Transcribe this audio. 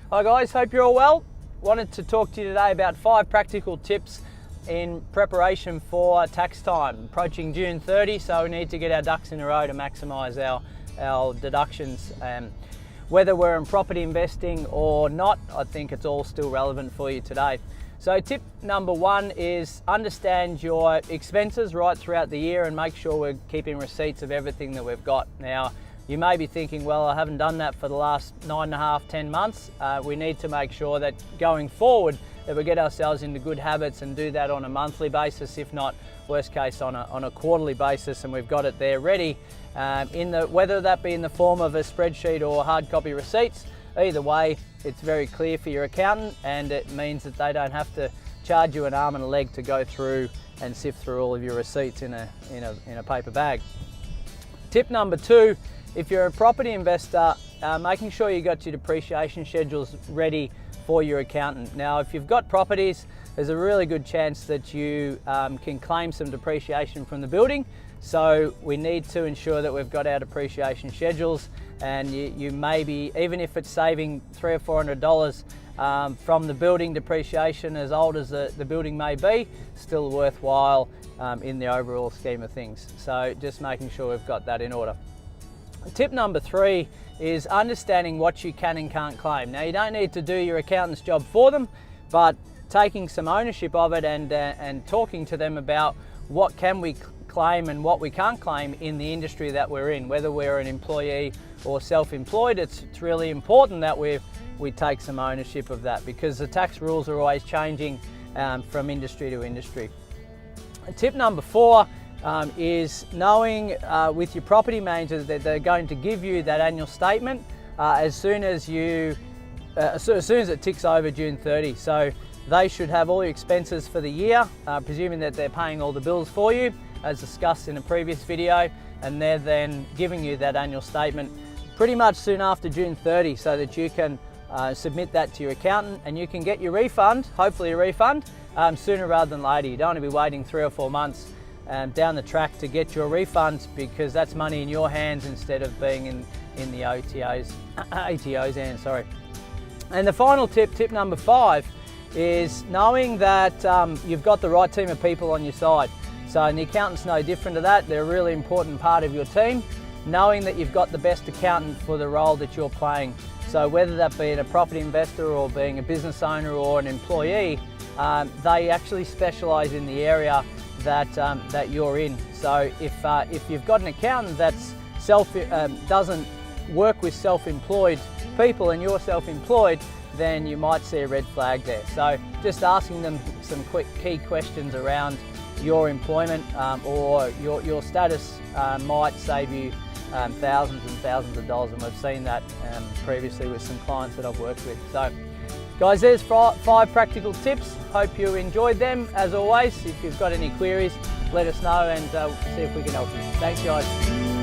Hi guys, hope you're all well. Wanted to talk to you today about 5 practical tips in preparation for tax time. Approaching June 30, so we need to get our ducks in a row to maximise our deductions. Whether we're in property investing or not, I think it's all still relevant for you today. So tip number 1 is understand your expenses right throughout the year and make sure we're keeping receipts of everything that we've got. Now, you may be thinking, well, I haven't done that for the last 9.5, 10 months. We need to make sure that going forward that we get ourselves into good habits and do that on a monthly basis, if not worst case on a quarterly basis, and we've got it there ready, whether that be in the form of a spreadsheet or hard copy receipts. Either way, it's very clear for your accountant, and it means that they don't have to charge you an arm and a leg to go through and sift through all of your receipts in a paper bag. Tip number 2, if you're a property investor, making sure you got your depreciation schedules ready for your accountant. Now, if you've got properties, there's a really good chance that you can claim some depreciation from the building. So we need to ensure that we've got our depreciation schedules, and you may be, even if it's saving $300 or $400 from the building depreciation, as old as the building may be, still worthwhile in the overall scheme of things. So just making sure we've got that in order. Tip number 3 is understanding what you can and can't claim. Now, you don't need to do your accountant's job for them, but taking some ownership of it and talking to them about what can we claim and what we can't claim in the industry that we're in. Whether we're an employee or self-employed, it's really important that we take some ownership of that, because the tax rules are always changing from industry to industry. Tip number 4 is knowing with your property manager that they're going to give you that annual statement as soon as it ticks over June 30. So they should have all your expenses for the year, presuming that they're paying all the bills for you, as discussed in a previous video, and they're then giving you that annual statement pretty much soon after June 30, so that you can submit that to your accountant and you can get your refund, hopefully a refund, sooner rather than later. You don't want to be waiting 3 or 4 months down the track to get your refund, because that's money in your hands instead of being in the ATO's hands, sorry. And the final tip, tip number 5, is knowing that you've got the right team of people on your side. So, and the accountant's no different to that. They're a really important part of your team, knowing that you've got the best accountant for the role that you're playing. So whether that be a property investor or being a business owner or an employee, they actually specialise in the area that you're in. So if you've got an accountant that's doesn't work with self-employed people and you're self-employed, then you might see a red flag there. So just asking them some quick key questions around your employment or your status might save you thousands and thousands of dollars, and we've seen that previously with some clients that I've worked with. So guys, there's 5 practical tips. Hope you enjoyed them. As always, if you've got any queries, let us know and see if we can help you. Thanks guys.